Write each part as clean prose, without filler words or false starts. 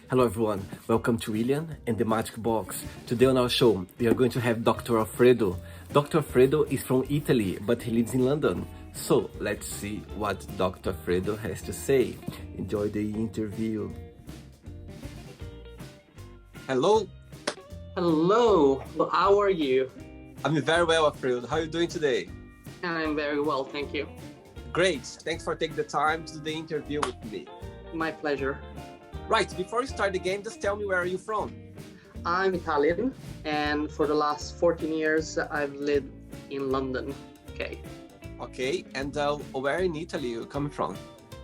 Hello everyone, welcome to William and the Magic Box. Today on our show, we are going to have Dr. Alfredo. Dr. Alfredo is from Italy, but he lives in London. So let's see what Dr. Alfredo has to say. Enjoy the interview. Hello. Hello, how are you? I'm very well, Alfredo. How are you doing today? I'm very well, thank you. Great. Thanks for taking the time to do the interview with me. My pleasure. Right, before we start the game, just tell me, where are you from? I'm Italian, and for the last 14 years, I've lived in London. Okay, and where in Italy are you coming from?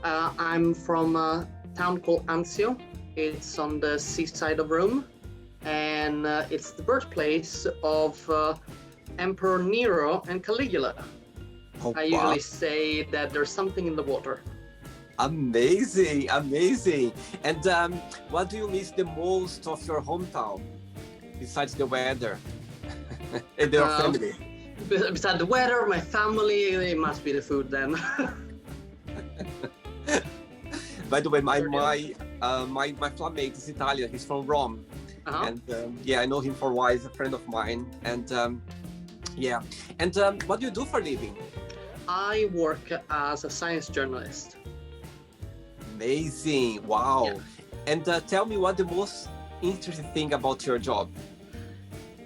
I'm from a town called Anzio. It's on the seaside of Rome, and it's the birthplace of Emperor Nero and Caligula. I usually say that there's something in the water. Amazing. And what do you miss the most of your hometown, besides the weather and your family? Besides the weather, my family, it must be the food then. By the way, my flatmate is Italian. He's from Rome. And I know him for a while. He's a friend of mine. And what do you do for a living? I work as a science journalist. Amazing. Wow. Yeah. And tell me, what the most interesting thing about your job?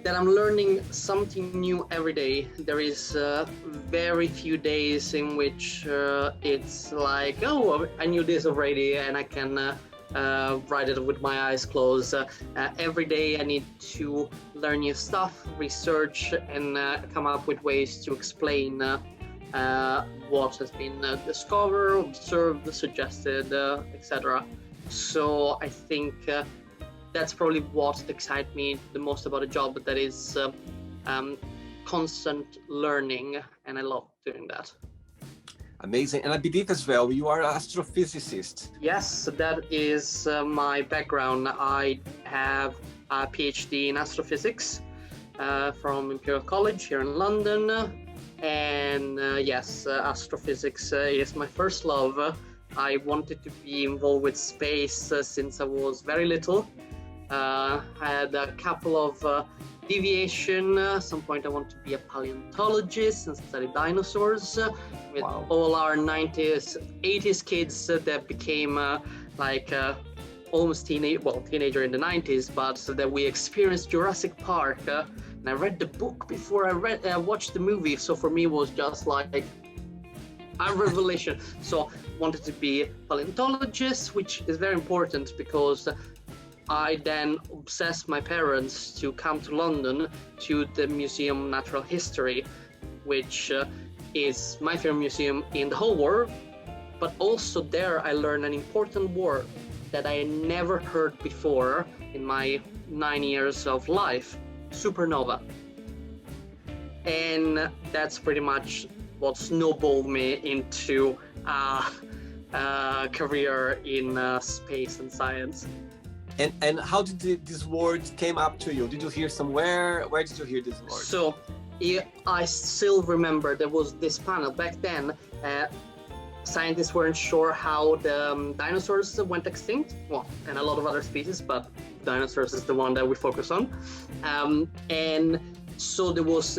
That I'm learning something new every day. There is very few days in which it's like, oh, I knew this already and I can write it with my eyes closed. Every day I need to learn new stuff, research, and come up with ways to explain what has been discovered, observed, suggested, etc. So I think that's probably what excites me the most about a job, that is constant learning, and I love doing that. Amazing. And I believe as well you are an astrophysicist. Yes, that is my background. I have a PhD in astrophysics from Imperial College here in London. And astrophysics is my first love. I wanted to be involved with space since I was very little. I had a couple of deviation. At some point I wanted to be a paleontologist and study dinosaurs. With all our 90s, 80s kids that became almost teenager in the 90s, but that we experienced Jurassic Park. And I read the book before I watched the movie, so for me it was just like a revelation. So wanted to be a paleontologist, which is very important because I then obsessed my parents to come to London to the Museum of Natural History, which is my favorite museum in the whole world. But also there I learned an important word that I never heard before in my 9 years of life: supernova. And that's pretty much what snowballed me into a career in space and science. And how did this word came up to you? Did you hear somewhere? Where did you hear this word? So I still remember there was this panel back then. Scientists weren't sure how the dinosaurs went extinct. Well, and a lot of other species, but dinosaurs is the one that we focus on. And so there was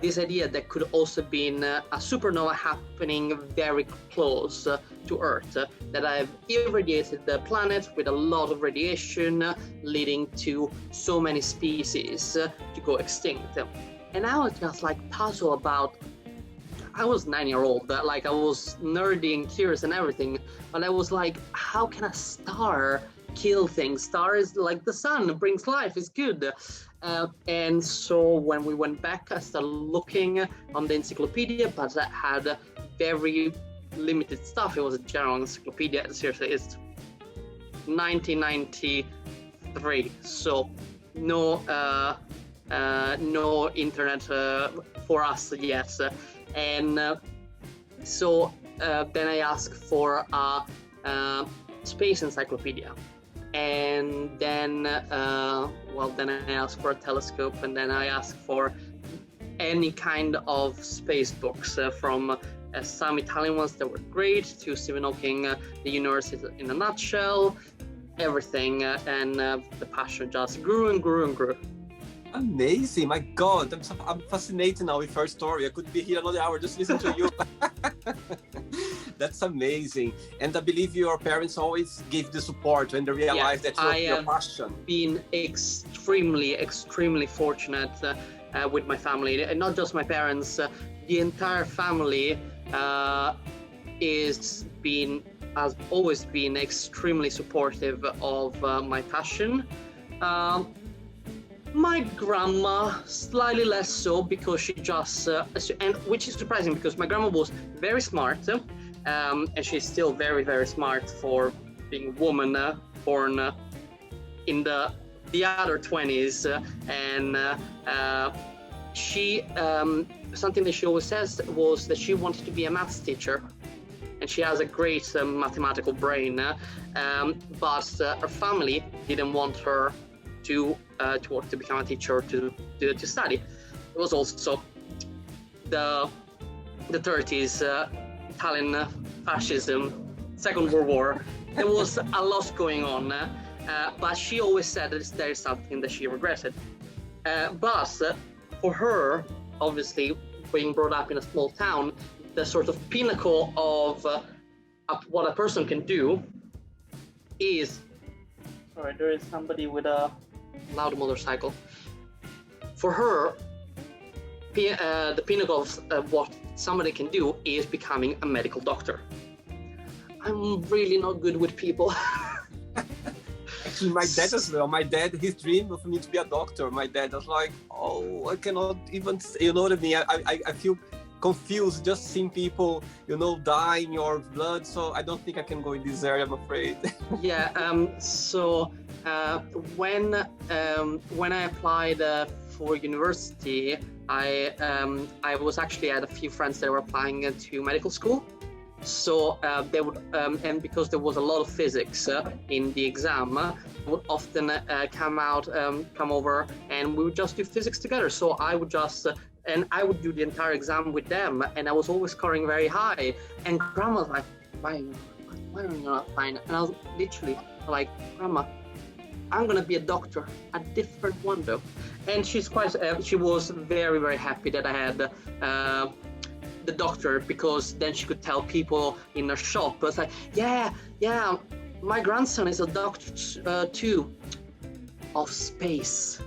this idea that could also be a supernova happening very close to Earth, that have irradiated the planet with a lot of radiation, leading to so many species to go extinct. And I was just like puzzled about. I was 9-year-old, like I was nerdy and curious and everything, but I was like, how can a star kill things? Star is like the sun, brings life, is good. And so when we went back, I started looking on the encyclopedia, but I had very limited stuff. It was a general encyclopedia. Seriously, it's 1993, so no internet for us yet. And so then I asked for a space encyclopedia. And then then I asked for a telescope, and then I asked for any kind of space books from some Italian ones that were great to Stephen Hawking, The Universe in a Nutshell, everything, and the passion just grew and grew and grew. Amazing, my God, I'm fascinated now with your story. I could be here another hour just listening to you. That's amazing. And I believe your parents always give the support when they realize that your passion. Been extremely, extremely fortunate with my family, and not just my parents. The entire family has always been extremely supportive of my passion. My grandma, slightly less so, because she just, and which is surprising because my grandma was very smart, and she's still very, very smart for being a woman born in the other 20s, and she, something that she always says was that she wanted to be a maths teacher, and she has a great mathematical brain, but her family didn't want her to become a teacher or to study. It was also the 30s, Italian fascism, Second World War. There was a lot going on, but she always said that there is something that she regretted. But for her, obviously, being brought up in a small town, the sort of pinnacle of what a person can do is... Sorry, there is somebody with a loud motorcycle. For her, the pinnacle of what somebody can do is becoming a medical doctor. I'm really not good with people. Actually, my dad as well. My dad, his dream was for me to be a doctor. My dad was like, oh, I cannot even, you know what I mean? I feel confused just seeing people, dying or blood. So I don't think I can go in this area, I'm afraid. Yeah. So when I applied for university, I was actually had a few friends that were applying to medical school. So they would, and because there was a lot of physics in the exam, would often come over, and we would just do physics together. So I would just, and I would do the entire exam with them, and I was always scoring very high. And Grandma was like, why are you not fine? And I was literally like, Grandma, I'm gonna be a doctor, a different one though. And she was very, very happy that I had the doctor, because then she could tell people in her shop. It's like, yeah, my grandson is a doctor too, of space.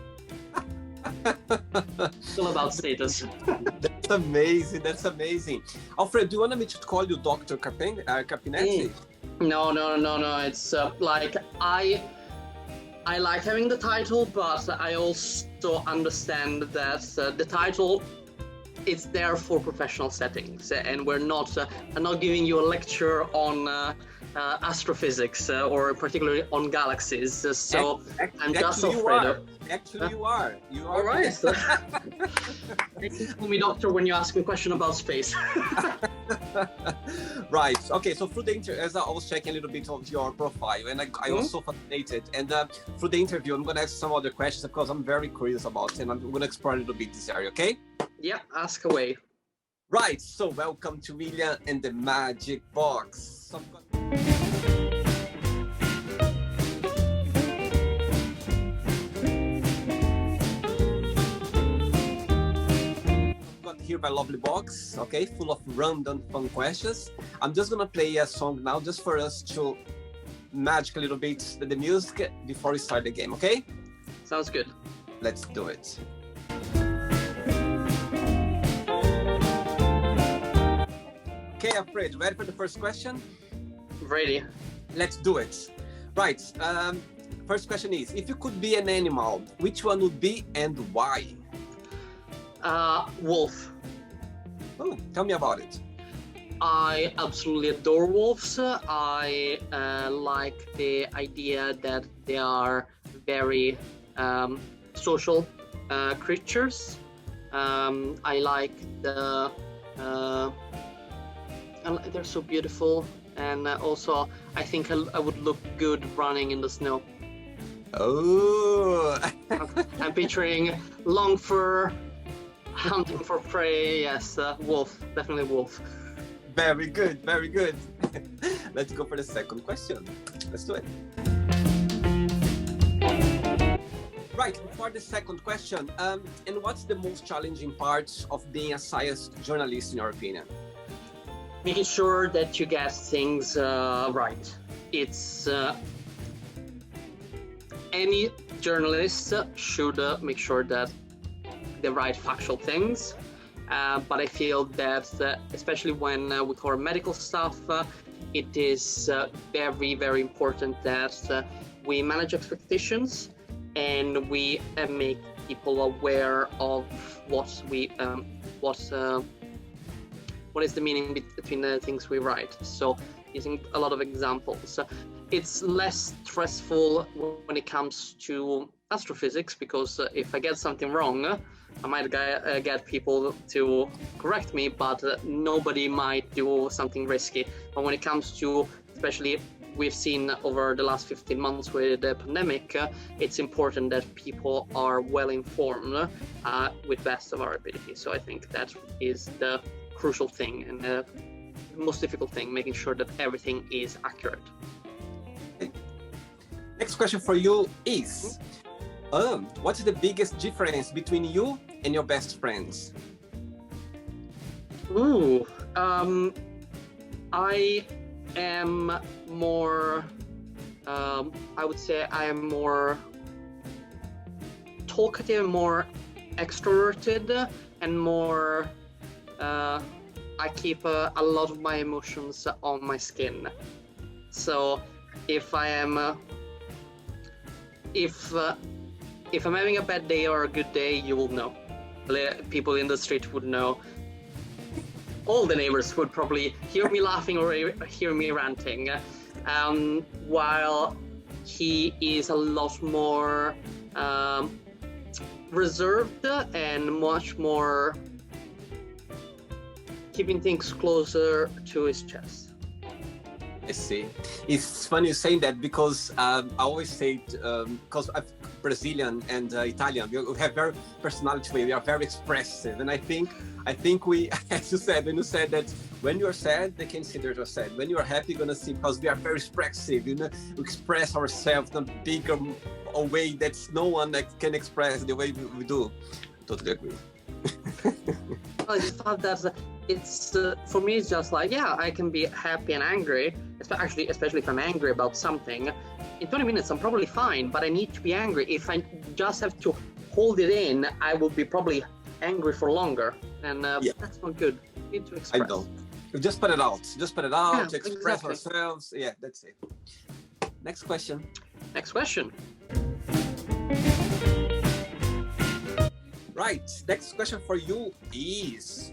Still about status. That's amazing. Alfredo, do you want me to call you Dr. Carpineti? No. It's like I like having the title, but I also understand that the title, it's there for professional settings, and I'm not giving you a lecture on astrophysics or particularly on galaxies. So I'm just Alfredo. Actually, you are. All right. You can call me doctor when you ask me a question about space. Right. Okay. So through the interview, as I was checking a little bit of your profile, and I was so fascinated. And through the interview, I'm going to ask some other questions because I'm very curious about it, and I'm going to explore a little bit this area. Okay? Yeah. Ask away. Right. So welcome to William and the Magic Box. So here my lovely box, okay, full of random fun questions. I'm just gonna play a song now just for us to magic a little bit the music before we start the game, okay? Sounds good. Let's do it. Okay, Alfredo, ready for the first question? Ready. Let's do it. Right, first question is, if you could be an animal, which one would be and why? Wolf. Oh, tell me about it. I absolutely adore wolves. I like the idea that they are very social creatures. I like they're so beautiful, and also I think I would look good running in the snow. Oh! I'm picturing long fur, hunting for prey. Yes, wolf, definitely wolf. Very good, very good. Let's go for the second question. Let's do it. Right, for the second question, and what's the most challenging part of being a science journalist in your opinion? Making sure that you get things right. It's any journalist should make sure that they write factual things. But I feel that, especially when we cover medical stuff, it is very, very important that we manage expectations and we make people aware of what is the meaning between the things we write. So using a lot of examples. It's less stressful when it comes to astrophysics, because if I get something wrong, I might get people to correct me, but nobody might do something risky. But when it comes to, especially we've seen over the last 15 months with the pandemic, it's important that people are well informed with best of our ability. So I think that is the crucial thing and the most difficult thing, making sure that everything is accurate. Next question for you is, what's the biggest difference between you and your best friends? Ooh, I am more, I would say I am more talkative, more extroverted, and more, I keep a lot of my emotions on my skin. So if I am, if I'm having a bad day or a good day, you will know. People in the street would know. All the neighbors would probably hear me laughing or hear me ranting. While he is a lot more reserved and much more keeping things closer to his chest. I see. It's funny you saying that, because I always say, because I'm Brazilian and Italian, we have very personality. We are very expressive, and I think we, as you said, when you said that when you're sad, they can see that you're sad. When you're happy, you're gonna see, because we are very expressive. You know, we express ourselves in a bigger way that no one can express the way we do. Totally agree. I just thought that it's for me, it's just like, yeah, I can be happy and angry, especially if I'm angry about something. In 20 minutes I'm probably fine, but I need to be angry. If I just have to hold it in, I will be probably angry for longer, and that's not good. We need to express. I know. Just put it out. Yeah, to express exactly. ourselves. Yeah, that's it. Next question. Next question. Right. Next question for you is,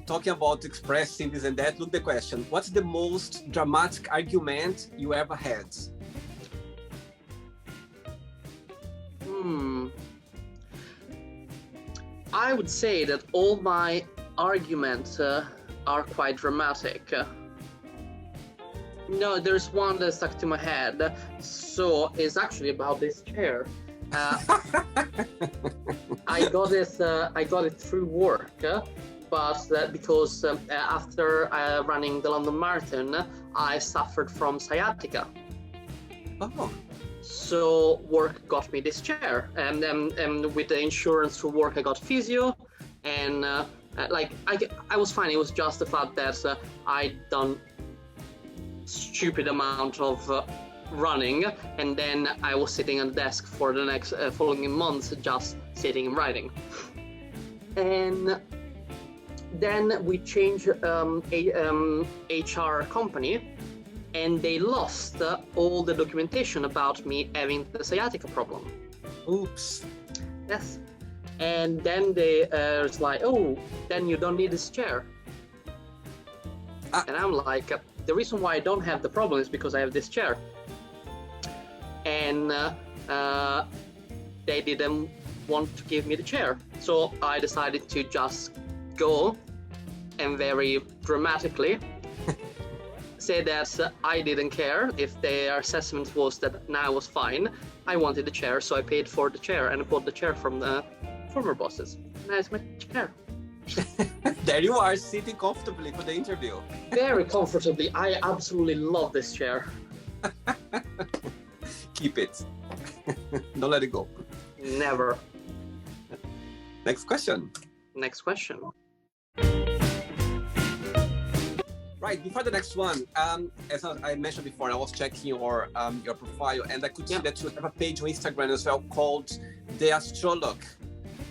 talking about expressing this and that, look the question. What's the most dramatic argument you ever had? I would say that all my arguments are quite dramatic. No, there's one that stuck to my head. So it's actually about this chair. I got it through work, but because after running the London Marathon, I suffered from sciatica. Oh. So work got me this chair, and with the insurance through work, I got physio, and I was fine. It was just the fact that I done stupid amount of running, and then I was sitting at the desk for the next following months, just sitting and writing. And then we changed HR company, and they lost all the documentation about me having the sciatica problem. Oops. Yes. And then they was like, oh, then you don't need this chair. And I'm like, the reason why I don't have the problem is because I have this chair. And they didn't want to give me the chair. So I decided to just go and very dramatically say that I didn't care if their assessment was that now I was fine. I wanted the chair, so I paid for the chair and bought the chair from the former bosses. Now it's my chair. There you are, sitting comfortably for the interview. Very comfortably. I absolutely love this chair. Keep it. Don't let it go. Never. Next question. Next question. Right, before the next one, as I mentioned before, I was checking your profile, and I could see that you have a page on Instagram as well called The Astrolog.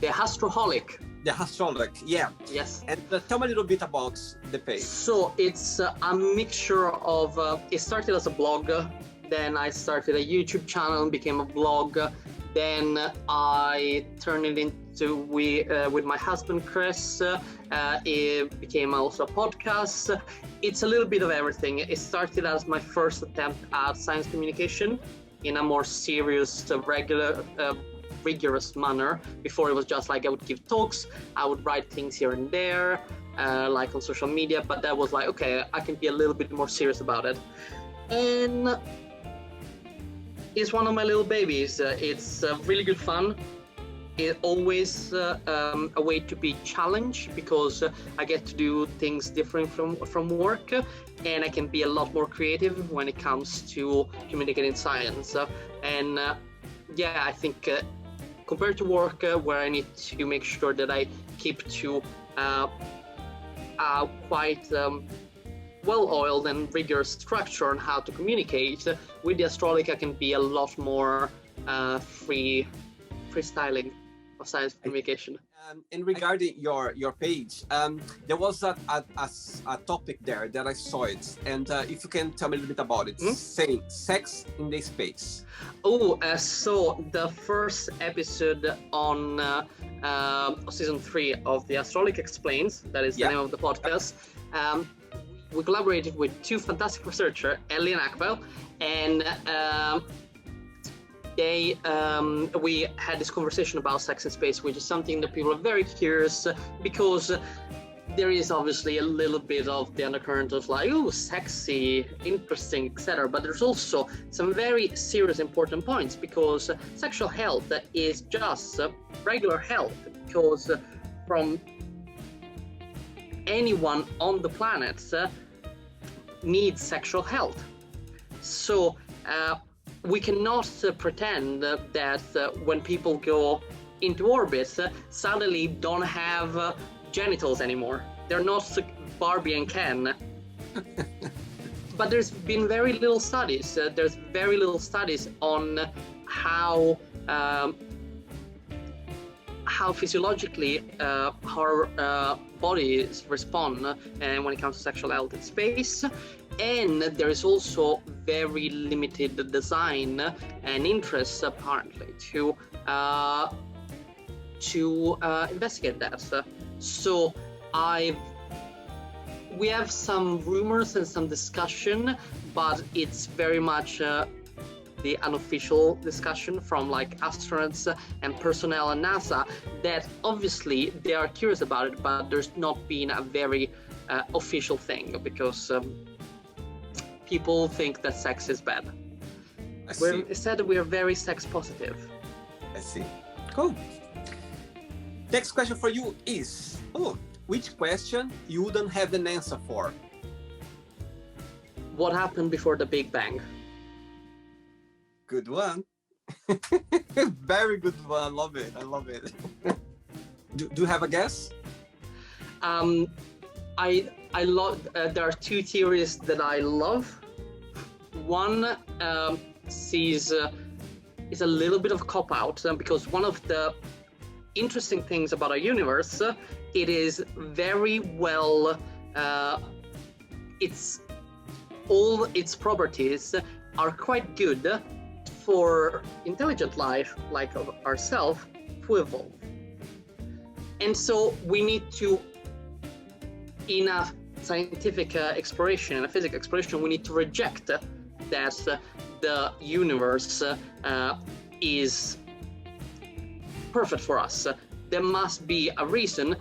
The Astroholic. The Astrolog, yeah. Yes. And tell me a little bit about the page. So it's a mixture of, it started as a blog, then I started a YouTube channel and became a blog, then I turned it into, with my husband Chris, it became also a podcast. It's a little bit of everything. It started as my first attempt at science communication in a more serious, rigorous manner. Before it was just like I would give talks, I would write things here and there, like on social media, but that was like, okay, I can be a little bit more serious about it. And it's one of my little babies. It's really good fun. It's always a way to be challenged because I get to do things different from work, and I can be a lot more creative when it comes to communicating science. I think compared to work, where I need to make sure that I keep to quite well-oiled and rigorous structure on how to communicate, with the Astrology I can be a lot more freestyling of science communication. And regarding your page, there was a topic there that I saw it, and if you can tell me a little bit about it, saying sex in the space. So the first episode on season 3 of the Astrology Explains, that is the name of the podcast, we collaborated with 2 fantastic researchers, Ellie and Akbel, and we had this conversation about sex in space, which is something that people are very curious, because there is obviously a little bit of the undercurrent of like, oh, sexy, interesting, etc. But there's also some very serious, important points, because sexual health is just regular health, because from anyone on the planet needs sexual health. So we cannot pretend that when people go into orbit, suddenly don't have genitals anymore. They're not Barbie and Ken. But there's been very little studies. There's very little studies on how physiologically our bodies respond when it comes to sexual health in space. And there is also very limited design and interest apparently to investigate that. So we have some rumors and some discussion, but it's very much the unofficial discussion from like astronauts and personnel at NASA, that obviously they are curious about it, but there's not been a very official thing, because people think that sex is bad. Instead, we are very sex positive. I see. Cool. Next question for you is, which question you wouldn't have an answer for? What happened before the Big Bang? Good one. Very good one. I love it. Do you have a guess? I love. There are 2 theories that I love. One is a little bit of a cop-out, because one of the interesting things about our universe, it is very well. All its properties are quite good for intelligent life like ourselves to evolve. And so we need to, in a scientific exploration, in a physics exploration, we need to reject that the universe is perfect for us. There must be a reason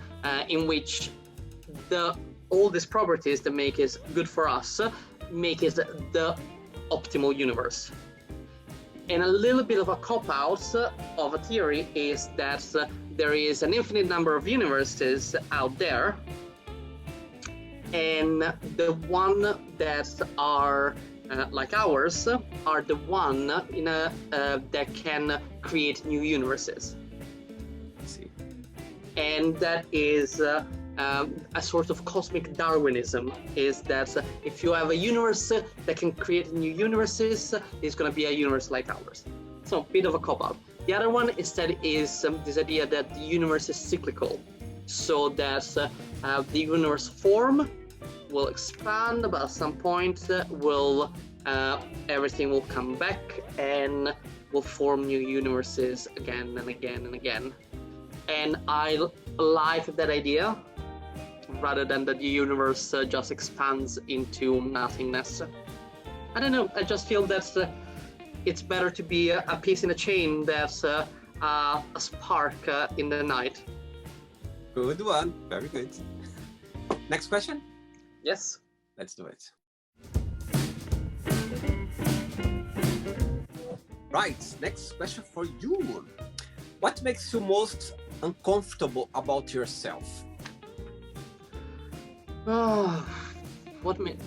in which all these properties that make it good for us make it the optimal universe. And a little bit of a cop-out of a theory is that there is an infinite number of universes out there, and the one that are like ours are the one that can create new universes. I see. And that is a sort of cosmic Darwinism, is that if you have a universe that can create new universes, it's going to be a universe like ours. So a bit of a cop-out. The other one instead is this idea that the universe is cyclical, so that the universe form will expand, but at some point everything will come back and will form new universes again and again and again. And I like that idea, rather than that the universe just expands into nothingness. I don't know, I just feel that it's better to be a piece in a chain that's a spark in the night. Good one. Very good. Next question? Yes. Let's do it. Right, next question for you. What makes you most uncomfortable about yourself? What me?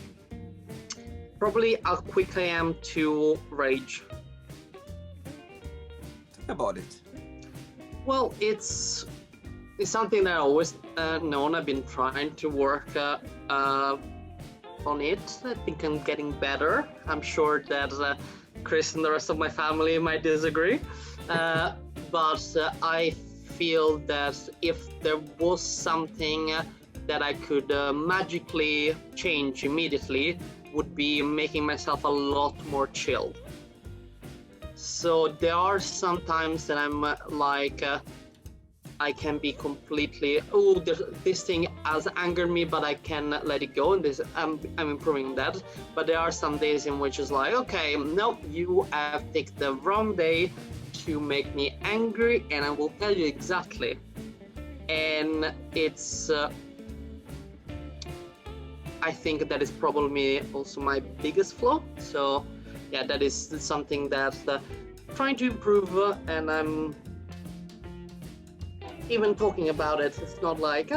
Probably how quick I am to rage. Think about it. Well, it's something that I always known. I've been trying to work on it. I think I'm getting better. I'm sure that Chris and the rest of my family might disagree. But I feel that if there was something that I could magically change immediately, would be making myself a lot more chill. So there are some times that I'm like, I can be completely, this thing has angered me, but I can let it go, and I'm improving that. But there are some days in which it's like, okay, no, you have picked the wrong day to make me angry, and I will tell you exactly. And it's, I think that is probably also my biggest flaw. So yeah, that is something that trying to improve, and I'm even talking about it. It's not like,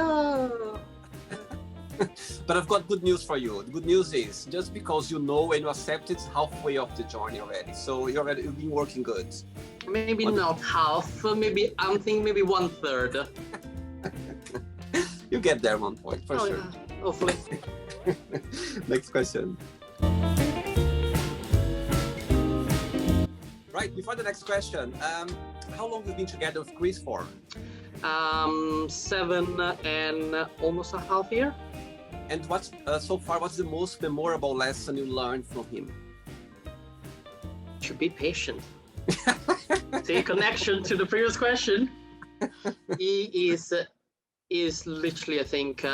But I've got good news for you. The good news is, just because you know and you accept it's halfway of the journey already. So you've been working good. Maybe not half, maybe I'm thinking maybe 1/3. You get there 1 point for sure. Yeah, hopefully. Next question. Right, before the next question, how long have you been together with Chris for? 7 and almost a half year. And what's the most memorable lesson you learned from him? To be patient. See, connection to the previous question. He is literally, I think,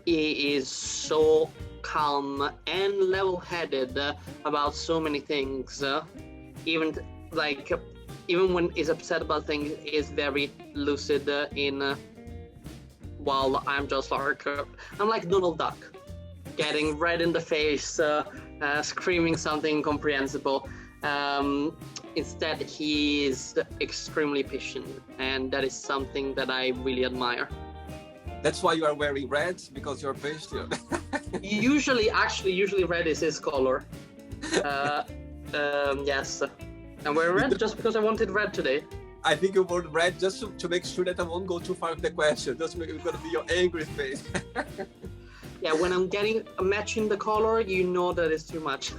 he is so calm and level-headed about so many things. Even when he's upset about things, he's very lucid while I'm just like, I'm like Donald Duck, getting red in the face, screaming something incomprehensible. Instead, he is extremely patient, and that is something that I really admire. That's why you are wearing red, because you're patient. Usually red is his color. Yes. I'm wearing red just because I wanted red today. I think you wore red just to make sure that I won't go too far with the question. Just make it gonna be your angry face. Yeah, when I'm matching the color, you know that it's too much.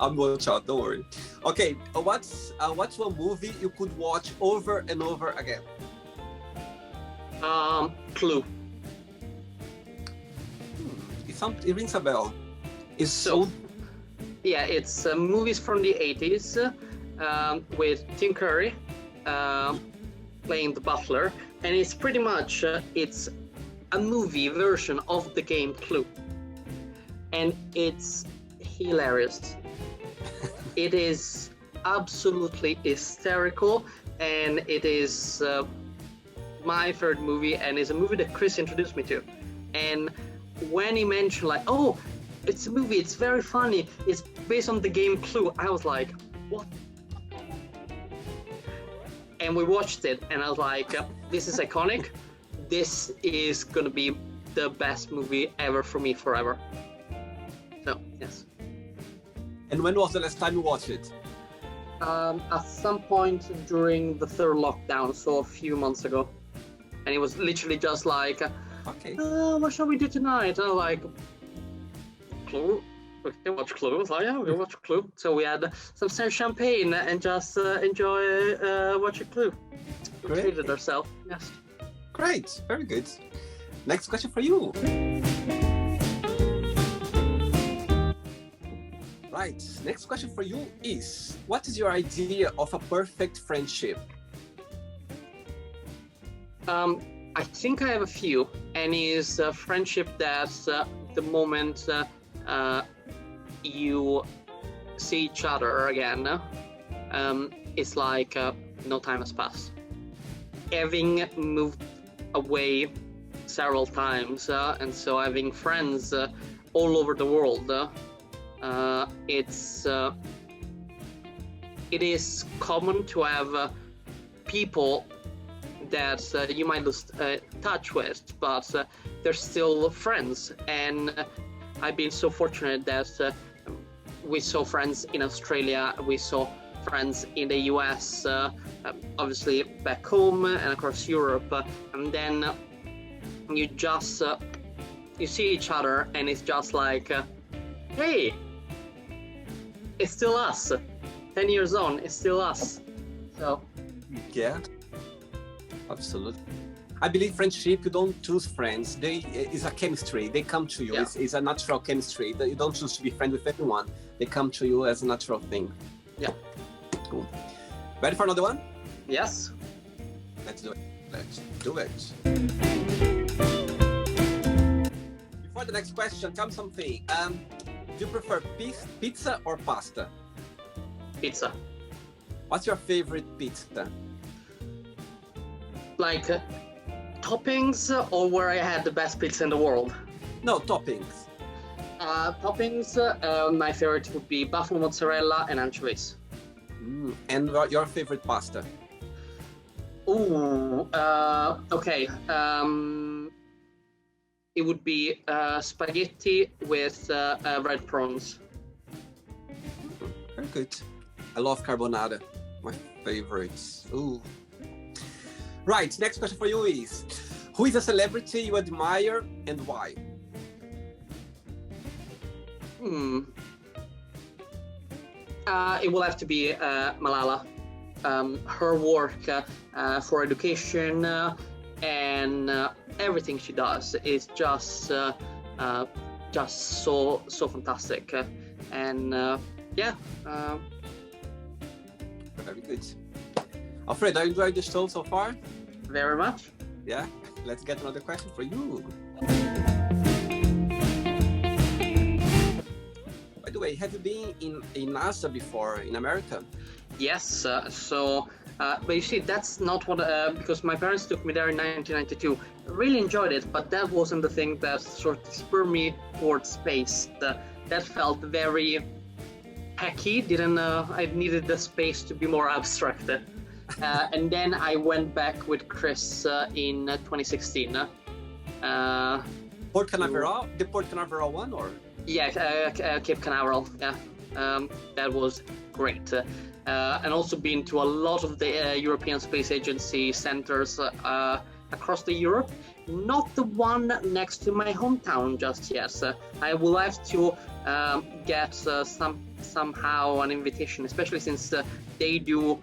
I'm watch out, don't worry. Okay, what's one movie you could watch over and over again? Clue. It rings a bell. Yeah, it's movies from the 80s with Tim Curry playing the butler, and it's pretty much it's a movie version of the game Clue, and it's hilarious. It is absolutely hysterical, and it is my third movie, and it's a movie that Chris introduced me to. And when he mentioned like, oh, it's a movie, it's very funny, it's based on the game Clue, I was like, what? And we watched it, and I was like, this is iconic. This is gonna be the best movie ever for me forever. No, yes. And when was the last time you watched it? At some point during the third lockdown, so a few months ago. And it was literally just like, Okay. what shall we do tonight? And I'm like, Clue? We can watch Clue. So yeah, we watch Clue. So we had some champagne and just enjoy watching Clue. We Great. treated ourselves, yes. Great, very good. Next question for you. Right, next question for you is, what is your idea of a perfect friendship? I think I have a few, and is a friendship that the moment you see each other again, it's like no time has passed. Having moved away several times, and so having friends all over the world, it is common to have people that you might lose touch with, but they're still friends. And I've been so fortunate that we saw friends in Australia, we saw friends in the US, obviously back home and across Europe, and then you just you see each other and it's just like, hey, it's still us. 10 years on, it's still us. So Yeah, absolutely. I believe friendship, you don't choose friends. It's a chemistry. They come to you. Yeah. It's a natural chemistry. You don't choose to be friends with anyone. They come to you as a natural thing. yeah, Cool. Ready for another one? yes. Let's do it. Let's do it. Before the next question, tell me something. Do you prefer pizza or pasta? Pizza. What's your favorite pizza? Like toppings, or where I had the best pizza in the world? No, toppings. Toppings, my favorite would be buffalo mozzarella and anchovies. And your favorite pasta? Ooh, okay. It would be spaghetti with red prawns. Very good. I love carbonara. My favorites. Ooh. Right, next question for you is, who is a celebrity you admire and why? It will have to be Malala. Her work for education and everything she does is just so fantastic. And yeah. Very good. Alfredo, you enjoyed the show so far? Very much. Yeah? Let's get another question for you. By the way, have you been in NASA before, in America? Yes, but you see, that's not what, because my parents took me there in 1992. I really enjoyed it, but that wasn't the thing that sort of spurred me towards space. That felt very hacky, I needed the space to be more abstract. And then I went back with Chris in 2016. Port Canaveral? The Port Canaveral one, or? Yeah, Cape Canaveral, yeah. That was great. And also been to a lot of the European Space Agency centers across the Europe. Not the one next to my hometown just yet. I will have to get somehow an invitation, especially since they do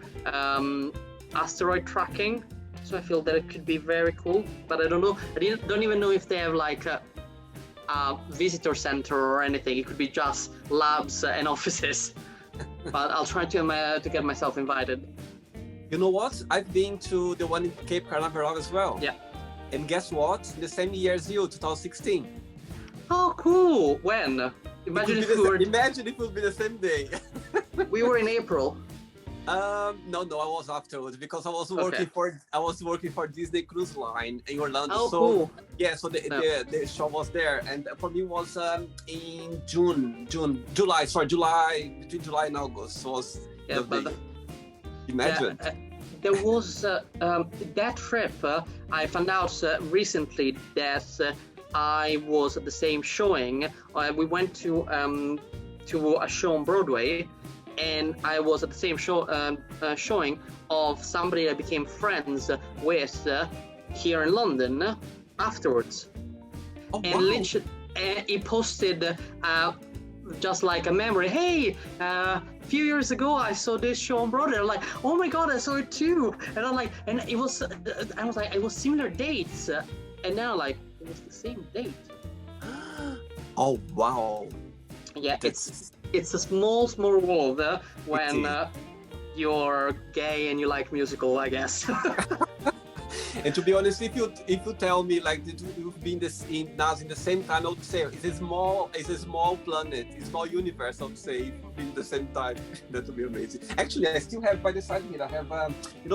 asteroid tracking. So I feel that it could be very cool, but I don't know. I don't even know if they have like a visitor center or anything. It could be just labs and offices. But I'll try to get myself invited. You know what? I've been to the one in Cape Canaveral as well. Yeah. And guess what? The same year as you, 2016. Oh, cool. When? Imagine if it would be the same day. we were in April. No, I was afterwards because I was working for Disney Cruise Line in Orlando. Oh, so cool. yeah, so the show was there, and for me was in July, between July and August was Yeah, the day. Imagine. There was that trip. I found out recently that I was at the same showing. We went to a show on Broadway, and I was at the same showing of somebody I became friends with here in London afterwards. Oh, And wow. literally, he posted just like a memory. Hey, a few years ago I saw this show on Broadway. I'm like, oh my god, I saw it too. And I'm like, and it was, I was like, it was similar dates. And now like, it was the same date. Oh, wow. Yeah, That's... it's a small world when you're gay and you like musical, I guess. And to be honest, if you tell me like that you've been in the same time, I would say it's a small planet, it's a small universe. I would say if you've been the same time, that would be amazing. Actually, I still have by the side here. I have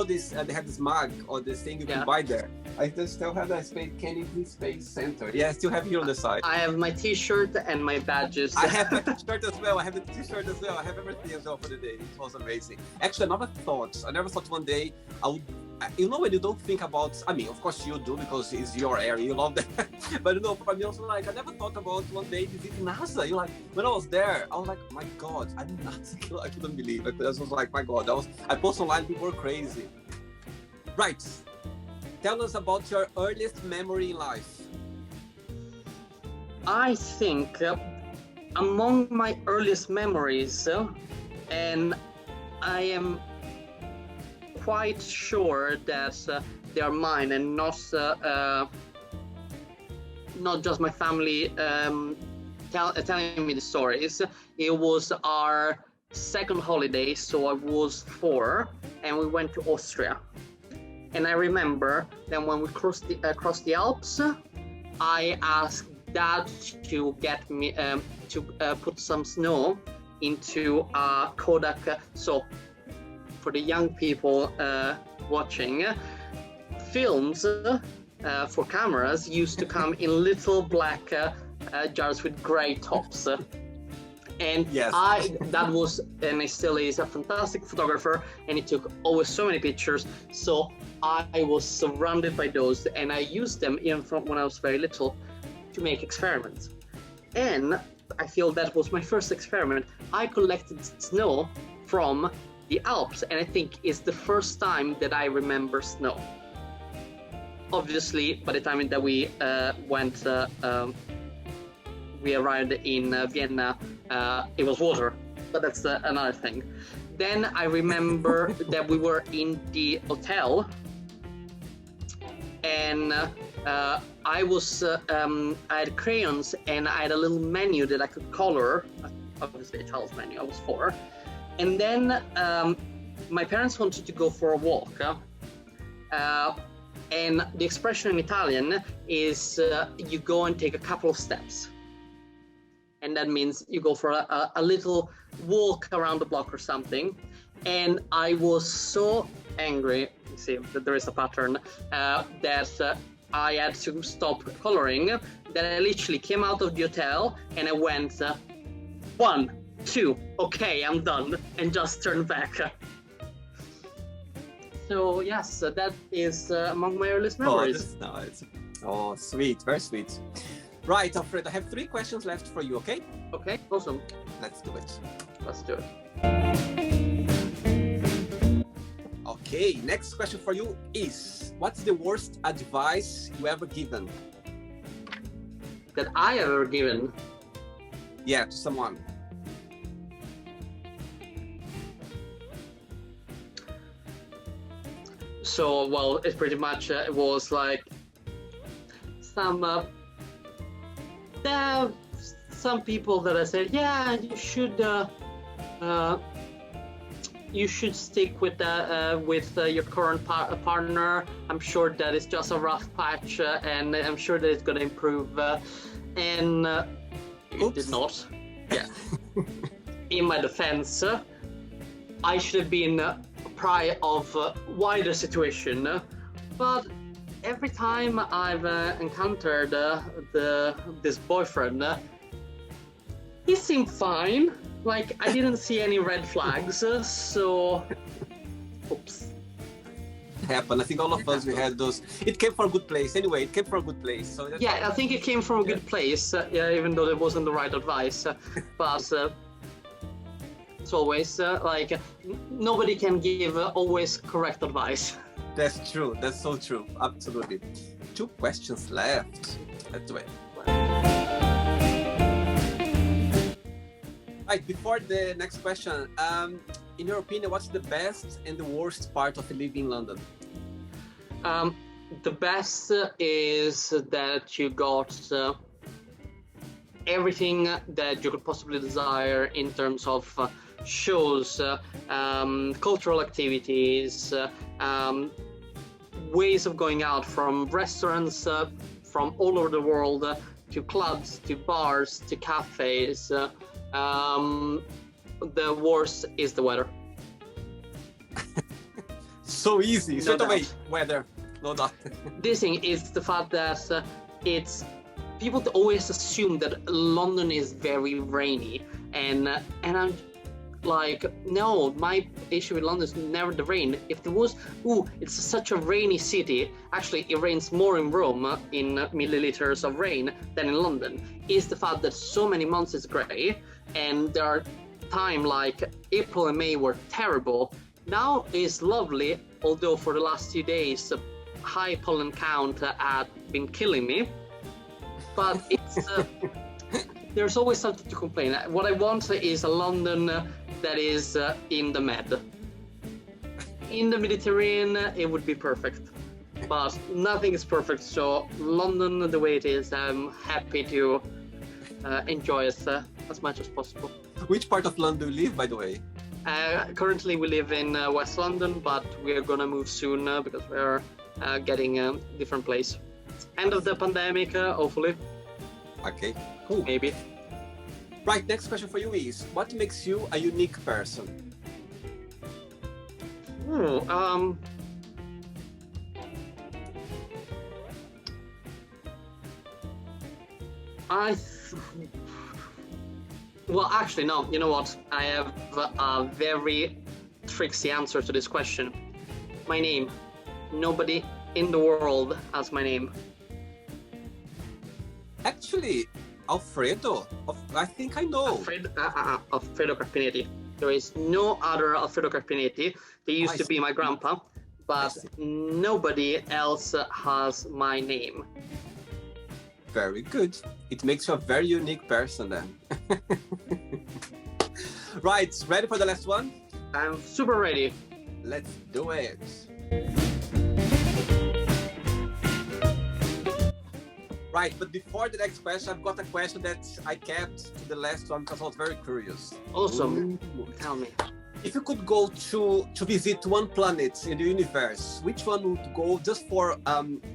this. They have this mug or this thing you can buy there. I just still have that Kennedy Space Center. Yeah, I still have here on the side. I have my T-shirt and my badges. I have my T-shirt as well. I have the T-shirt as well. I have everything as well for the day. It was amazing. Actually, I never thought one day I would. You know, when you don't think about, I mean, of course you do because it's your area, you love that. But you know, for me also, like, I never thought about one day visiting NASA. You know, like, when I was there, I was like, my God, I couldn't believe it. I was like, my God, I post online, people were crazy. Right. Tell us about your earliest memory in life. I think among my earliest memories, and I am quite sure that they are mine and not just my family telling me the stories. It was our second holiday, so I was 4, and we went to Austria. And I remember that when we crossed the Alps, I asked Dad to get me to put some snow into a Kodak. So for the young people watching, films for cameras used to come in little black jars with gray tops. And yes. That was, and he still is, a fantastic photographer, and he took always so many pictures. So I was surrounded by those, and I used them even from when I was very little to make experiments. And I feel that was my first experiment. I collected snow from the Alps, and I think it's the first time that I remember snow. Obviously, by the time that we arrived in Vienna, it was water, but that's another thing. Then I remember that we were in the hotel, and I had crayons, and I had a little menu that I could color. Obviously, a child's menu. I was 4. And then my parents wanted to go for a walk. And the expression in Italian is you go and take a couple of steps. And that means you go for a little walk around the block or something. And I was so angry, you see that there is a pattern, that I had to stop coloring, that I literally came out of the hotel and I went 1, 2, okay, I'm done, and just turned back. So yes, that is among my earliest memories. Oh, that's nice. Oh, sweet, very sweet. Right, Alfredo, I have 3 questions left for you, okay? Okay, awesome. Let's do it. Let's do it. Okay, next question for you is, what's the worst advice you ever given? That I ever given? Yeah, to someone. So, well, it's pretty much, it was like some people that I said, yeah, you should stick with your current partner. I'm sure that it's just a rough patch, and I'm sure that it's going to improve. And it did not. Yeah. In my defense, I should have been prior of wider situation, but every time I've encountered this boyfriend, he seemed fine. Like, I didn't see any red flags, so oops. happen. I think all of us, we had those. It came from a good place. Anyway, it came from a good place. So yeah, I think it came from a good place. Yeah, even though it wasn't the right advice. But it's always like nobody can give always correct advice. That's true. That's so true. Absolutely. 2 questions left. Let's do it. Right, before the next question, in your opinion, what's the best and the worst part of living in London? The best is that you got everything that you could possibly desire in terms of shows, cultural activities, ways of going out, from restaurants from all over the world to clubs, to bars, to cafes. The worst is the weather. So easy. No Straight away, doubt. weather. No doubt. This thing is the fact that it's people always assume that London is very rainy, and I'm like, no, my issue with London is never the rain. If there was, it's such a rainy city. Actually, it rains more in Rome in milliliters of rain than in London. Is the fact that so many months is grey, and there are time like April and May were terrible. Now is lovely, although for the last 2 days, high pollen count had been killing me. But it's there's always something to complain. What I want is a London that is in the Med. In the Mediterranean, it would be perfect. But nothing is perfect, so London the way it is, I'm happy to enjoy it as much as possible. Which part of London do you live, by the way? Currently we live in West London, but we're gonna move soon because we're getting a different place. End of the pandemic, hopefully. Okay, cool. Maybe. Right, next question for you is, what makes you a unique person? Well, actually, no. You know what? I have a very tricksy answer to this question. My name. Nobody in the world has my name. Actually, Alfredo, I think I know. Alfredo Carpineti. There is no other Alfredo Carpineti. They used to be my grandpa, but nobody else has my name. Very good. It makes you a very unique person then. Right, ready for the last one? I'm super ready. Let's do it. Right, but before the next question, I've got a question that I kept to the last one because I was very curious. Awesome. Tell me. If you could go to visit one planet in the universe, which one would go just for,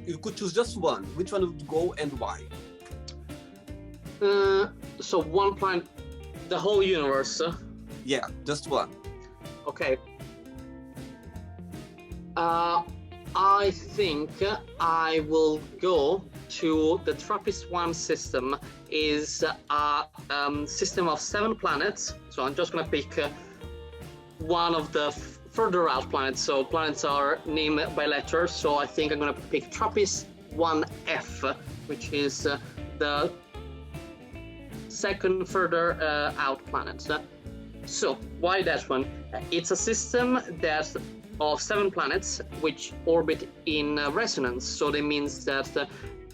you could choose just one. Which one would go and why? So one planet, the whole universe? Yeah, just one. Okay. I think I will go to the TRAPPIST-1 system. Is a system of 7 planets. So I'm just gonna pick one of the further out planets. So planets are named by letters. So I think I'm gonna pick TRAPPIST-1F, which is the second further out planet. So why that one? It's a system that of 7 planets which orbit in resonance. So that means that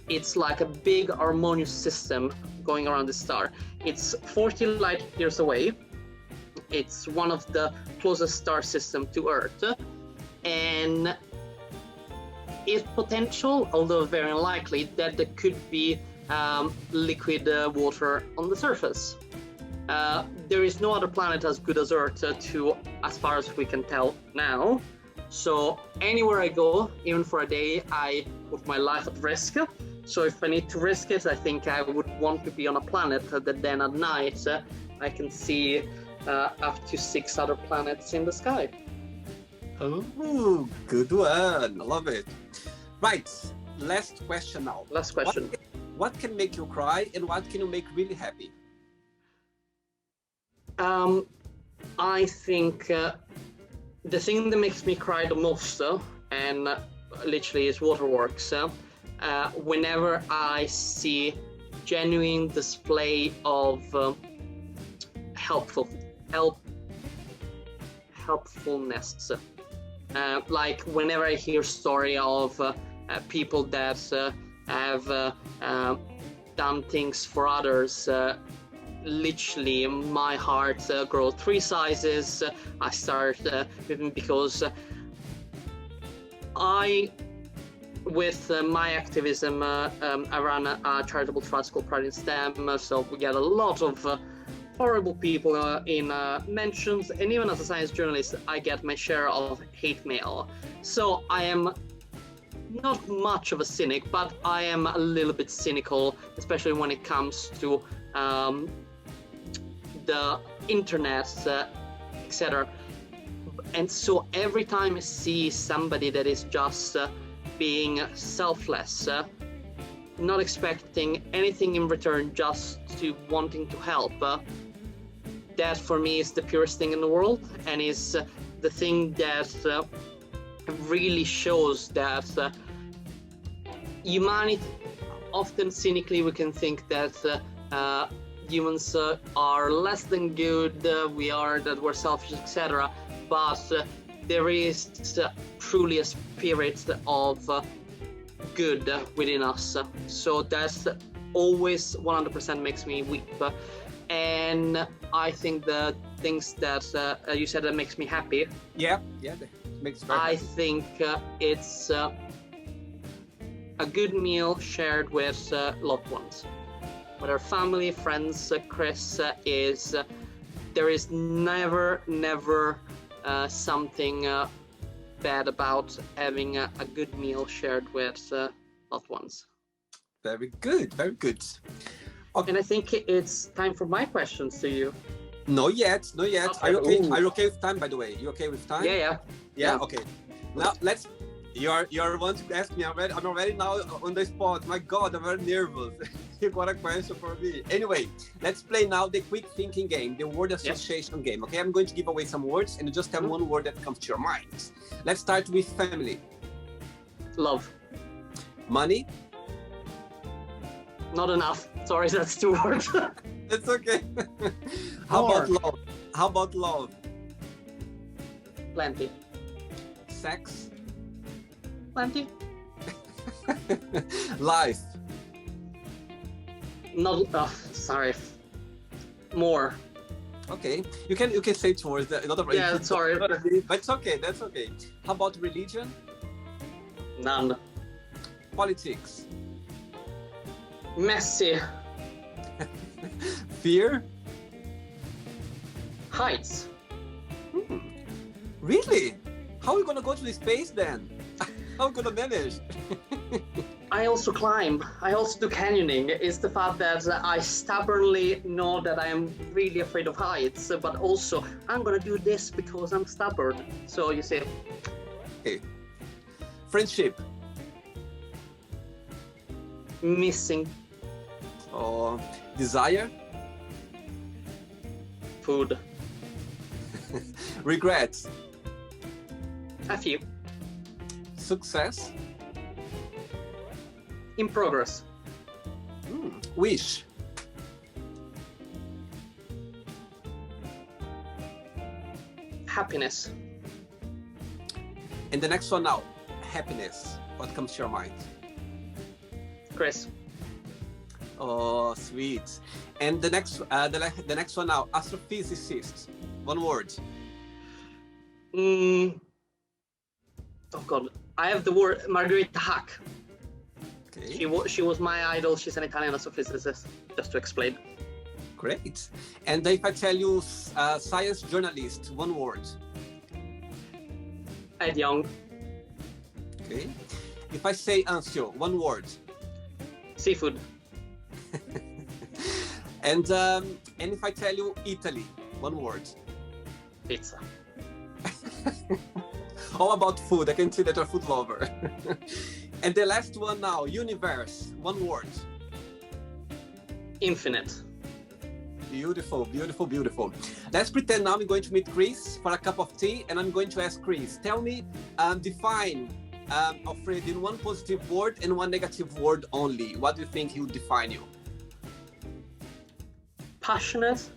it's like a big harmonious system going around the star. It's 40 light years away. It's one of the closest star system to Earth, and its potential, although very unlikely, that there could be liquid water on the surface. There is no other planet as good as Earth as far as we can tell now. So anywhere I go, even for a day, I put my life at risk. So if I need to risk it, I think I would want to be on a planet that then at night I can see up to 6 other planets in the sky. Oh, good one. I love it. Right, last question now. Last question. What can make you cry and what can you make really happy? I think the thing that makes me cry the most and literally is waterworks. Whenever I see genuine display of helpfulness, like whenever I hear story of people that have done things for others, literally my heart grows 3 sizes. I start because with my activism, I run a charitable trust called Pride in STEM, so we get a lot of horrible people in mentions, and even as a science journalist, I get my share of hate mail. So I am not much of a cynic, but I am a little bit cynical, especially when it comes to the internet, etc. And so every time I see somebody that is just being selfless, not expecting anything in return, just to wanting to help, that for me is the purest thing in the world, and is the thing that really shows that humanity, often cynically we can think that humans are less than good, that we're selfish, etc. But there is truly a spirit of good within us. So that's always 100% makes me weep. And I think the things that you said that makes me happy. Yeah, that makes me I happy. think it's a good meal shared with loved ones. Whether family, friends, Chris, there is never something bad about having a good meal shared with loved ones. Very good, very good. Okay. And I think it's time for my questions to you. Not yet. Okay. Are you okay? Are you okay with time, by the way? You okay with time? Yeah. Okay. Now let's. You're one to ask me. I'm already now on the spot. My God, I'm very nervous. You got a question for me? Anyway, let's play now the quick thinking game, the word association game. Okay, I'm going to give away some words, and you just have one word that comes to your mind. Let's start with family. Love. Money. Not enough. Sorry, that's 2 words. That's okay. How about love? How about love? Plenty. Sex. Plenty. Life. Not. Sorry. More. Okay, you can say 2 words. Yeah, sorry. But it's okay. That's okay. How about religion? None. Politics. Messy. Fear. Heights. Really? How are we gonna go to the space then? How are we gonna manage? I also climb. I also do canyoning. It's the fact that I stubbornly know that I am really afraid of heights, but also I'm gonna do this because I'm stubborn. So you see. Okay. Friendship. Missing. Or desire. Food. Regrets. A few. Success. In progress. Wish. Happiness. And the next one now. Happiness. What comes to your mind? Chris. Oh, sweet. And the next one now. Astrophysicist. One word. Oh God, I have the word Margherita Hack. Okay. She was my idol. She's an Italian astrophysicist. Just to explain. Great. And if I tell you science journalist, one word. Ed Young. Okay. If I say Anzio, one word. Seafood. And if I tell you Italy, one word. Pizza. All about food. I can see that you're a food lover. And the last one now, universe, one word. Infinite. Beautiful, beautiful, beautiful. Let's pretend now I'm going to meet Chris for a cup of tea, and I'm going to ask Chris, tell me, define Alfredo, in one positive word and one negative word only, what do you think he would define you? Passionate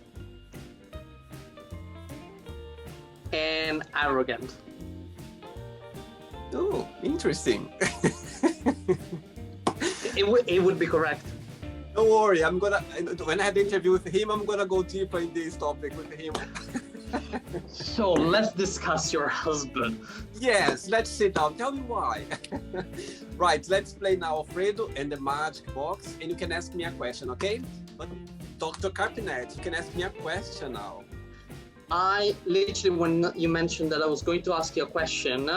and arrogant. Oh, interesting. It would be correct. Don't worry, when I have the interview with him, I'm gonna go deeper in this topic with him. So let's discuss your husband. Yes, let's sit down. Tell me why. Right, let's play now Alfredo and the magic box, and you can ask me a question, okay? But Dr. Carpineti, you can ask me a question now. I literally, when you mentioned that I was going to ask you a question,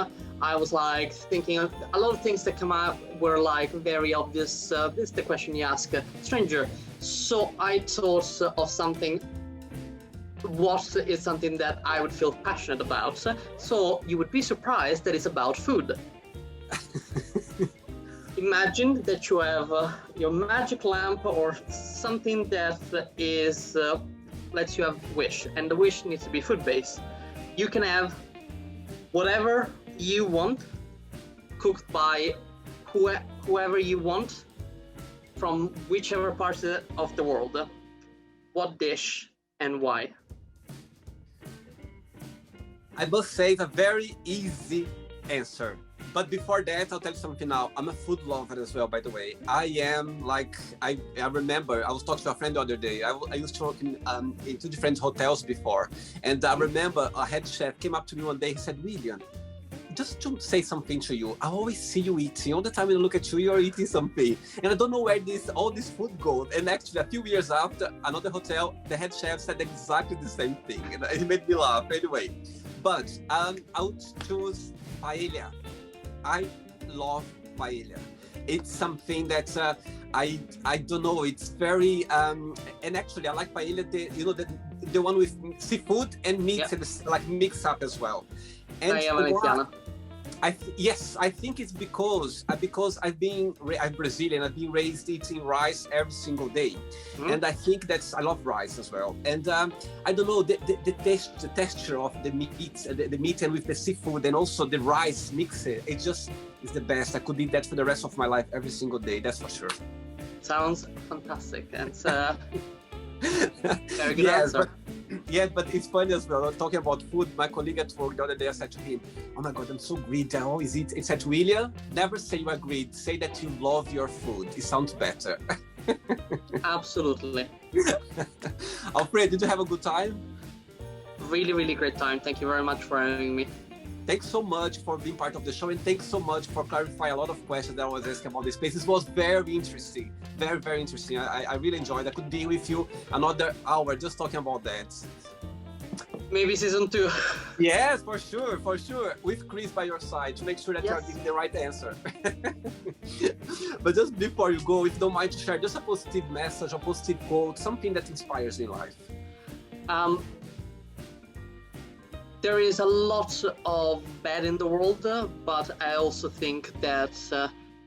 I was like thinking of a lot of things that come up were like very obvious. This is the question you ask a stranger. So I thought of something. What is something that I would feel passionate about? So you would be surprised that it's about food. Imagine that you have your magic lamp or something that is lets you have a wish, and the wish needs to be food-based. You can have whatever you want, cooked by whoever you want, from whichever part of the world. What dish and why? I must say it's a very easy answer. But before that, I'll tell you something now. I'm a food lover as well, by the way. I am like, I remember, I was talking to a friend the other day. I used to work in two different hotels before. And I remember a head chef came up to me one day, he said, William, just to say something to you, I always see you eating. All the time when I look at you, you're eating something. And I don't know where all this food goes. And actually, a few years after, another hotel, the head chef said exactly the same thing. And it made me laugh anyway. But I would choose paella. I love paella. It's something that I don't know. It's very and actually I like paella. The one with seafood and meat, Yeah. and like mix up as well. And yes, I think it's because I'm Brazilian. I've been raised eating rice every single day, and I think I love rice as well. And I don't know the texture of the meat and with the seafood and also the rice mix. It just is the best. I could eat that for the rest of my life every single day. That's for sure. Sounds fantastic. And very good Yes, answer. but it's funny as well. Talking about food, my colleague at work the other day, I said to him, "Oh my God, I'm so greedy. I always eat." It said, "William, never say you are greedy. Say that you love your food. It sounds better." Absolutely. Alfred, did you have a good time? Really, really great time. Thank you very much for having me. Thanks so much for being part of the show, and thanks so much for clarifying a lot of questions that I was asking about this space. This was very interesting. Very, very interesting. I really enjoyed it. I could be with you another hour just talking about that. Maybe season 2. Yes, for sure. With Chris by your side to make sure that you're giving the right answer. But just before you go, if you don't mind to share just a positive message, a positive quote, something that inspires you in life. There is a lot of bad in the world, but I also think that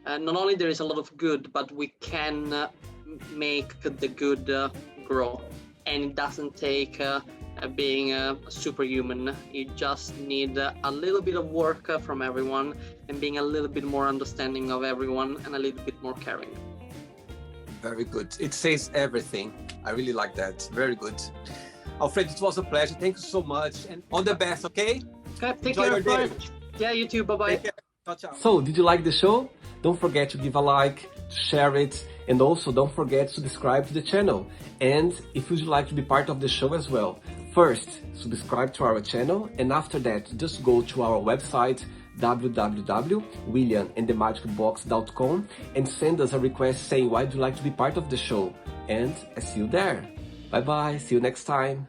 not only there is a lot of good, but we can make the good grow. And it doesn't take being a superhuman. You just need a little bit of work from everyone and being a little bit more understanding of everyone and a little bit more caring. Very good. It says everything. I really like that. Very good. Alfred, it was a pleasure. Thank you so much. And all the best, okay? Okay, take Enjoy care. your day. Yeah, you too. Bye-bye. Take care. Ciao, ciao. So, did you like the show? Don't forget to give a like, to share it, and also don't forget to subscribe to the channel. And if you'd like to be part of the show as well, first, subscribe to our channel, and after that, just go to our website, www.williamandthemagicbox.com, and send us a request saying why you'd like to be part of the show. And I see you there. Bye bye, see you next time.